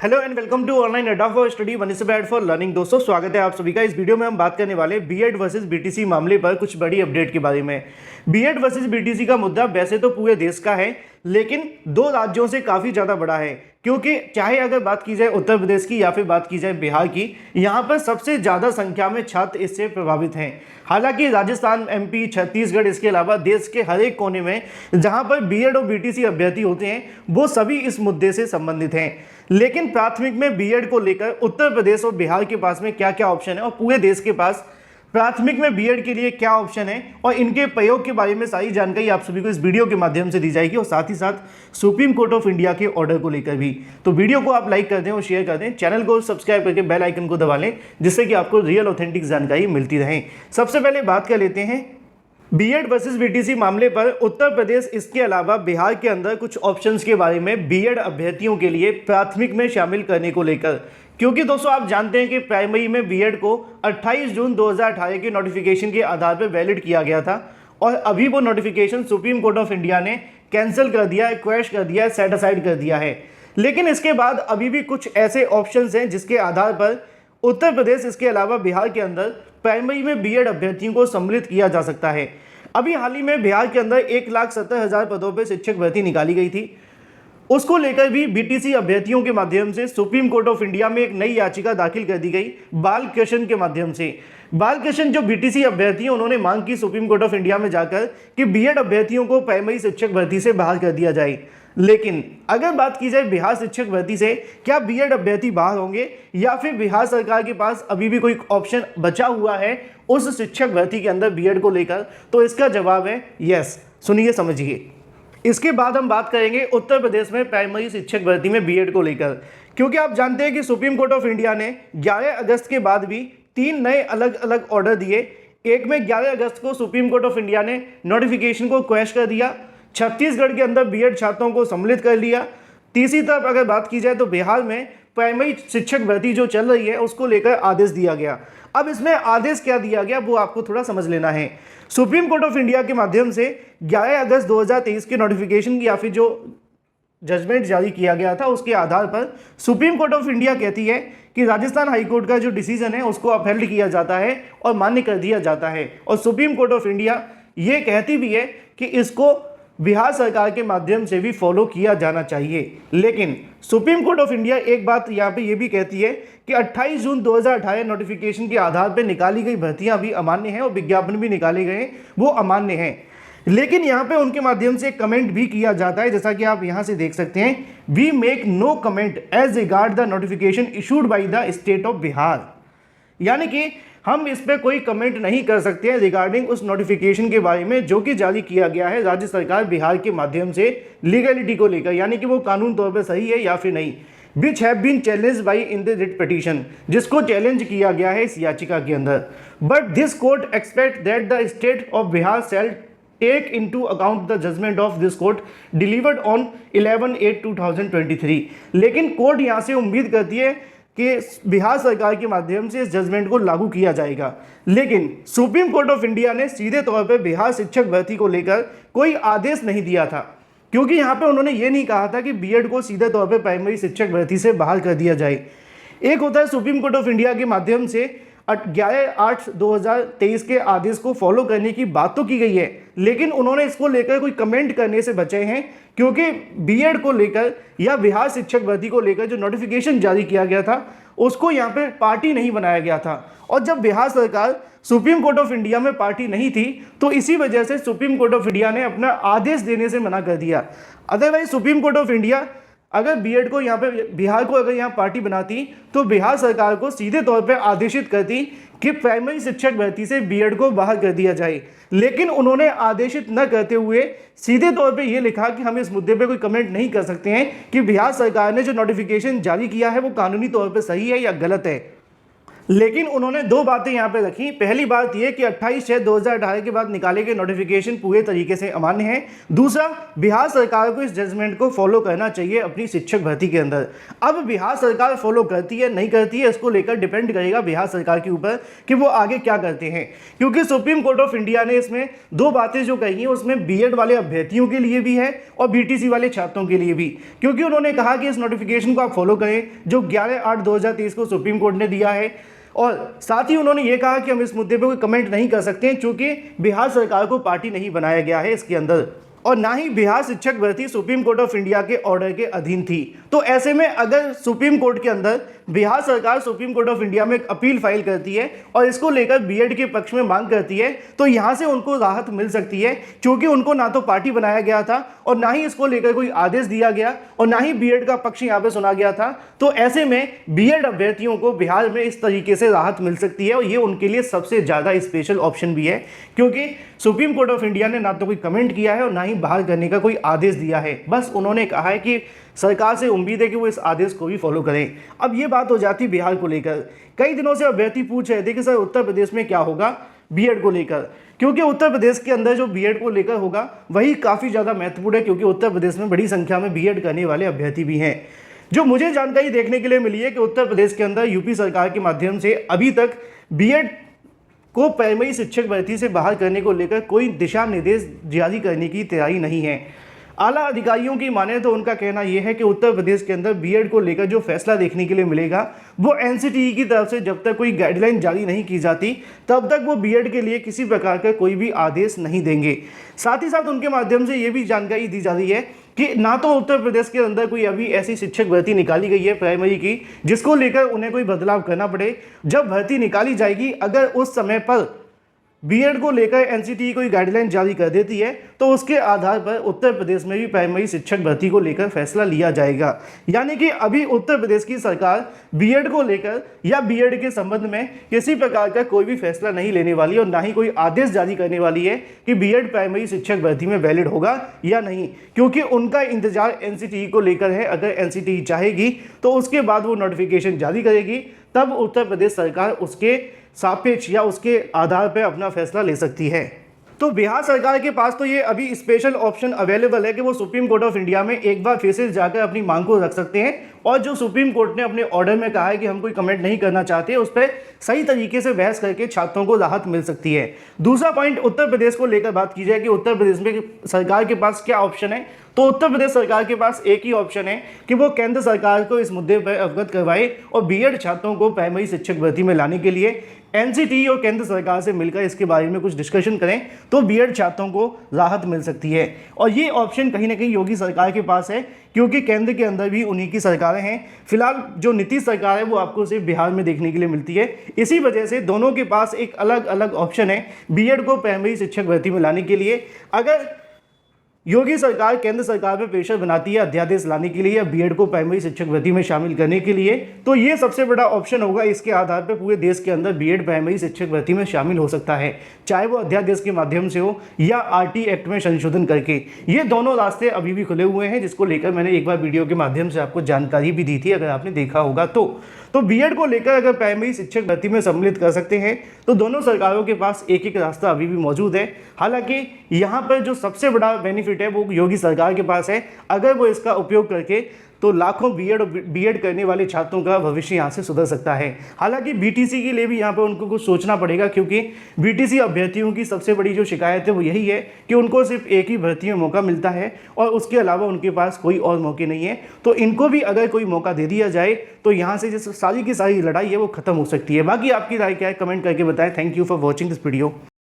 Hello and welcome to online Adda for study one step ahead for learning. दोस्तों स्वागत है आप सभी का। इस वीडियो में हम बात करने वाले बीएड वर्सेस बीटीसी मामले पर कुछ बड़ी अपडेट के बारे में। बीएड वर्सेस बीटीसी का मुद्दा वैसे तो पूरे देश का है, लेकिन दो राज्यों से काफ़ी ज़्यादा बड़ा है, क्योंकि चाहे अगर बात की जाए उत्तर प्रदेश की या फिर बात की जाए बिहार की, यहाँ पर सबसे ज़्यादा संख्या में छात्र इससे प्रभावित हैं। हालांकि राजस्थान, एमपी, छत्तीसगढ़, इसके अलावा देश के हर एक कोने में जहाँ पर बीएड और बीटीसी अभ्यर्थी होते हैं वो सभी इस मुद्दे से संबंधित हैं। लेकिन प्राथमिक में बीएड को लेकर उत्तर प्रदेश और बिहार के पास में क्या क्या ऑप्शन है और पूरे देश के पास प्राथमिक में बीएड के लिए क्या ऑप्शन है और इनके प्रयोग के बारे में सारी जानकारी आप सभी को इस वीडियो के माध्यम से दी जाएगी, और साथ ही साथ सुप्रीम कोर्ट ऑफ इंडिया के ऑर्डर को लेकर भी। तो वीडियो को आप लाइक कर दें और शेयर कर दें, चैनल को सब्सक्राइब करके बेल आइकन को दबा लें, जिससे कि आपको रियल ऑथेंटिक जानकारी मिलती रहे। सबसे पहले बात कर लेते हैं बीएड वर्सेस बीटीसी मामले पर उत्तर प्रदेश, इसके अलावा बिहार के अंदर कुछ ऑप्शंस के बारे में बीएड अभ्यर्थियों के लिए प्राथमिक में शामिल करने को लेकर। क्योंकि दोस्तों आप जानते हैं कि प्राइमरी में बीएड को 28 जून 2018 के नोटिफिकेशन के आधार पर वैलिड किया गया था, और अभी वो notification supreme court of India ने कैंसिल कर दिया है, क्वैश कर दिया है, सेट असाइड कर दिया है। लेकिन इसके बाद अभी भी कुछ ऐसे ऑप्शंस हैं जिसके आधार पर उत्तर प्रदेश, इसके अलावा बिहार के अंदर प्राइमरी में बीएड अभ्यर्थियों को सम्मिलित किया जा सकता है। अभी हाल ही में बिहार के अंदर 1,70,000 पदों पर शिक्षक भर्ती निकाली गई थी। उसको लेकर भी बीटीसी अभ्यर्थियों के माध्यम से सुप्रीम कोर्ट ऑफ इंडिया में एक नई याचिका दाखिल कर दी गई बालकृष्ण के माध्यम से। बालकृष्ण जो बीटीसी अभ्यर्थी हैं, उन्होंने मांग की सुप्रीम कोर्ट ऑफ इंडिया में जाकर कि बीएड अभ्यर्थियों को प्राइमरी शिक्षक भर्ती से बाहर कर दिया जाए। लेकिन अगर बात की जाए बिहार शिक्षक भर्ती से, क्या बीएड अभ्यर्थी बाहर होंगे या फिर बिहार सरकार के पास अभी भी कोई ऑप्शन बचा हुआ है उस शिक्षक भर्ती के अंदर बीएड को लेकर? तो इसका जवाब है यस। सुनिए, समझिए। इसके बाद हम बात करेंगे उत्तर प्रदेश में प्राइमरी शिक्षक भर्ती में बीएड को लेकर, क्योंकि आप जानते हैं कि सुप्रीम कोर्ट ऑफ इंडिया ने 11 अगस्त के बाद भी 3 नए अलग अलग ऑर्डर दिए। एक में 11 अगस्त को सुप्रीम कोर्ट ऑफ इंडिया ने नोटिफिकेशन को क्वैश कर दिया, छत्तीसगढ़ के अंदर बीएड छात्रों को सम्मिलित कर लिया। तीसरी तरफ अगर बात की जाए तो बिहार में प्राइमरी शिक्षक भर्ती जो चल रही है उसको लेकर आदेश दिया गया। अब इसमें आदेश क्या दिया गया वो आपको थोड़ा समझ लेना है। सुप्रीम कोर्ट ऑफ इंडिया के माध्यम से 11 अगस्त 2023 के नोटिफिकेशन की या फिर जो जजमेंट जारी किया गया था उसके आधार पर सुप्रीम कोर्ट ऑफ इंडिया कहती है कि राजस्थान हाईकोर्ट का जो डिसीजन है उसको अपहेल्ड किया जाता है और मान्य कर दिया जाता है। और सुप्रीम कोर्ट ऑफ इंडिया ये कहती भी है कि इसको बिहार सरकार के माध्यम से भी फॉलो किया जाना चाहिए। लेकिन सुप्रीम कोर्ट ऑफ इंडिया एक बात यहाँ पे ये भी कहती है कि 28 जून 2018 नोटिफिकेशन के आधार पर निकाली गई भर्तियां भी अमान्य हैं और विज्ञापन भी निकाले गए वो अमान्य हैं। लेकिन यहाँ पे उनके माध्यम से कमेंट भी किया जाता है, जैसा कि आप यहाँ से देख सकते हैं, we make no comment as regard the notification issued by the state of Bihar. यानी कि हम इस पर कोई कमेंट नहीं कर सकते हैं रिगार्डिंग उस नोटिफिकेशन के बारे में जो कि जारी किया गया है राज्य सरकार बिहार के माध्यम से लीगलिटी को लेकर, यानी कि वो कानून तौर पर सही है या फिर नहीं। Which have been challenge by in the writ petition, जिसको चैलेंज किया गया है इस याचिका के अंदर। But this court expect that the state of Bihar shall take into account the judgment of this court delivered on 11/8/2023। लेकिन कोर्ट यहाँ से उम्मीद करती है कि बिहार सरकार के माध्यम से इस जजमेंट को लागू किया जाएगा। लेकिन सुप्रीम कोर्ट ऑफ इंडिया ने सीधे तौर पर बिहार शिक्षक भर्ती को लेकर कोई आदेश नहीं दिया था, क्योंकि यहाँ पे उन्होंने ये नहीं कहा था कि बीएड को सीधे तौर पर प्राइमरी शिक्षक भर्ती से बाहर कर दिया जाए। एक होता है सुप्रीम कोर्ट ऑफ इंडिया के माध्यम से 11/8/2023 के आदेश को फॉलो करने की बात तो की गई है, लेकिन उन्होंने इसको लेकर कोई कमेंट करने से बचे हैं, क्योंकि बीएड को लेकर या बिहार शिक्षक भर्ती को लेकर जो नोटिफिकेशन जारी किया गया था उसको यहाँ पे पार्टी नहीं बनाया गया था। और जब बिहार सरकार सुप्रीम कोर्ट ऑफ इंडिया में पार्टी नहीं थी तो इसी वजह से सुप्रीम कोर्ट ऑफ इंडिया ने अपना आदेश देने से मना कर दिया। Otherwise supreme court of India अगर बीएड को यहाँ पे बिहार को अगर यहाँ पार्टी बनाती तो बिहार सरकार को सीधे तौर पे आदेशित करती कि प्राइमरी शिक्षक भर्ती से बीएड को बाहर कर दिया जाए। लेकिन उन्होंने आदेशित न करते हुए सीधे तौर पे ये लिखा कि हम इस मुद्दे पे कोई कमेंट नहीं कर सकते हैं कि बिहार सरकार ने जो नोटिफिकेशन जारी किया है वो कानूनी तौर पे सही है या गलत है। लेकिन उन्होंने दो बातें यहाँ पे रखी। पहली बात यह कि 28/6/2018 के बाद निकाले गए नोटिफिकेशन पूरे तरीके से अमान्य है। दूसरा, बिहार सरकार को इस जजमेंट को फॉलो करना चाहिए अपनी शिक्षक भर्ती के अंदर। अब बिहार सरकार फॉलो करती है नहीं करती है, इसको लेकर डिपेंड करेगा बिहार सरकार के ऊपर कि वो आगे क्या करते हैं, क्योंकि सुप्रीम कोर्ट ऑफ इंडिया ने इसमें दो बातें जो कही हैं उसमें बीएड वाले अभ्यर्थियों के लिए भी है और बीटीसी वाले छात्रों के लिए भी, क्योंकि उन्होंने कहा कि इस नोटिफिकेशन को आप फॉलो करें जो 11/8/2023 को सुप्रीम कोर्ट ने दिया है। और साथ ही उन्होंने ये कहा कि हम इस मुद्दे पर कोई कमेंट नहीं कर सकते हैं क्योंकि बिहार सरकार को पार्टी नहीं बनाया गया है इसके अंदर, और ना ही बिहार शिक्षक भर्ती सुप्रीम कोर्ट ऑफ इंडिया के ऑर्डर के अधीन थी। तो ऐसे में अगर सुप्रीम कोर्ट के अंदर बिहार सरकार सुप्रीम कोर्ट ऑफ इंडिया में एक अपील फाइल करती है और इसको लेकर बीएड के पक्ष में मांग करती है तो यहां से उनको राहत मिल सकती है, क्योंकि उनको ना तो पार्टी बनाया गया था और ना ही इसको लेकर कोई आदेश दिया गया और ना ही बीएड का पक्ष यहां पे सुना गया था। तो ऐसे में बीएड अभ्यर्थियों को बिहार में इस तरीके से राहत मिल सकती है और ये उनके लिए सबसे ज्यादा स्पेशल ऑप्शन भी है, क्योंकि सुप्रीम कोर्ट ऑफ इंडिया ने ना तो कोई कमेंट किया है और ना ही बाहर करने का कोई आदेश दिया है। बस उन्होंने कहा है कि सरकार से उम्मीद है कि वो इस आदेश को भी फॉलो करें। अब ये बात हो जाती बिहार को लेकर। कई दिनों से अभ्यर्थी पूछ रहे थे कि सर उत्तर प्रदेश में क्या होगा बीएड को लेकर, क्योंकि उत्तर प्रदेश के अंदर जो बीएड को लेकर होगा वही काफ़ी ज़्यादा महत्वपूर्ण है, क्योंकि उत्तर प्रदेश में बड़ी संख्या में बीएड करने वाले अभ्यर्थी भी हैं। जो मुझे जानकारी देखने के लिए मिली है कि उत्तर प्रदेश के अंदर यूपी सरकार के माध्यम से अभी तक बीएड को प्राइमरी शिक्षक भर्ती से बाहर करने को लेकर कोई दिशा निर्देश जारी करने की तैयारी नहीं है। आला अधिकारियों की माने तो उनका कहना यह है कि उत्तर प्रदेश के अंदर बीएड को लेकर जो फैसला देखने के लिए मिलेगा वो एनसीटीई की तरफ से जब तक कोई गाइडलाइन जारी नहीं की जाती तब तक वो बीएड के लिए किसी प्रकार का कोई भी आदेश नहीं देंगे। साथ ही साथ उनके माध्यम से ये भी जानकारी दी जा रही है कि ना तो उत्तर प्रदेश के अंदर कोई अभी ऐसी शिक्षक भर्ती निकाली गई है प्राइमरी की जिसको लेकर उन्हें कोई बदलाव करना पड़े। जब भर्ती निकाली जाएगी अगर उस समय पर बीएड को लेकर एनसीटीई कोई गाइडलाइन जारी कर देती है तो उसके आधार पर उत्तर प्रदेश में भी प्राइमरी शिक्षक भर्ती को लेकर फैसला लिया जाएगा। यानी कि अभी उत्तर प्रदेश की सरकार बीएड को लेकर या बीएड के संबंध में किसी प्रकार का कोई भी फैसला नहीं लेने वाली और ना ही कोई आदेश जारी करने वाली है कि बीएड प्राइमरी शिक्षक भर्ती में वैलिड होगा या नहीं, क्योंकि उनका इंतजार एनसीटीई को लेकर है। अगर एनसीटीई चाहेगी तो उसके बाद वो नोटिफिकेशन जारी करेगी, तब उत्तर प्रदेश सरकार उसके सापेक्ष या उसके आधार पर अपना फैसला ले सकती है। तो बिहार सरकार के पास तो ये अभी स्पेशल ऑप्शन अवेलेबल है कि वो सुप्रीम कोर्ट ऑफ इंडिया में एक बार फिर से जाकर अपनी मांग को रख सकते हैं और जो सुप्रीम कोर्ट ने अपने ऑर्डर में कहा है कि हम कोई कमेंट नहीं करना चाहते उस पर सही तरीके से बहस करके छात्रों को राहत मिल सकती है। दूसरा पॉइंट उत्तर प्रदेश को लेकर बात की जाए कि उत्तर प्रदेश में सरकार के पास क्या ऑप्शन है, तो उत्तर प्रदेश सरकार के पास एक ही ऑप्शन है कि वो केंद्र सरकार को इस मुद्दे पर अवगत करवाए और बीएड छात्रों को प्राइमरी शिक्षक भर्ती में लाने के लिए एनसीटीई और केंद्र सरकार से मिलकर इसके बारे में कुछ डिस्कशन करें तो बीएड छात्रों को राहत मिल सकती है। और ये ऑप्शन कहीं ना कहीं योगी सरकार के पास है, क्योंकि केंद्र के अंदर भी उन्हीं की सरकारें हैं। फिलहाल जो नीतीश सरकार है वो आपको सिर्फ बिहार में देखने के लिए मिलती है। इसी वजह से दोनों के पास एक अलग अलग ऑप्शन है बीएड को प्राइमरी शिक्षक भर्ती में लाने के लिए। अगर योगी सरकार केंद्र सरकार पर प्रेशर बनाती है अध्यादेश लाने के लिए या बीएड को प्राइमरी शिक्षक भर्ती में शामिल करने के लिए, तो ये सबसे बड़ा ऑप्शन होगा। इसके आधार पर पूरे देश के अंदर बीएड प्राइमरी शिक्षक भर्ती में शामिल हो सकता है, चाहे वो अध्यादेश के माध्यम से हो या आरटी एक्ट में संशोधन करके। ये दोनों रास्ते अभी भी खुले हुए हैं, जिसको लेकर मैंने एक बार वीडियो के माध्यम से आपको जानकारी भी दी थी, अगर आपने देखा होगा तो बीएड को लेकर अगर प्राइमरी शिक्षक भर्ती में सम्मिलित कर सकते हैं तो दोनों सरकारों के पास एक एक रास्ता अभी भी मौजूद है। हालांकि यहाँ पर जो सबसे बड़ा बेनिफिट है वो योगी सरकार के पास है। अगर वो इसका उपयोग करके तो लाखों बीएड करने वाले छात्रों का भविष्य यहाँ से सुधर सकता है। हालांकि बीटीसी के लिए भी यहाँ पे उनको कुछ सोचना पड़ेगा, क्योंकि बीटीसी अभ्यर्थियों की सबसे बड़ी जो शिकायत है वो यही है कि उनको सिर्फ एक ही भर्ती में मौका मिलता है और उसके अलावा उनके पास कोई और मौके नहीं है। तो इनको भी अगर कोई मौका दे दिया जाए तो यहाँ से जो सारी की सारी लड़ाई है वो खत्म हो सकती है। बाकी आपकी राय क्या है कमेंट करके बताएं। Thank you for watching this video.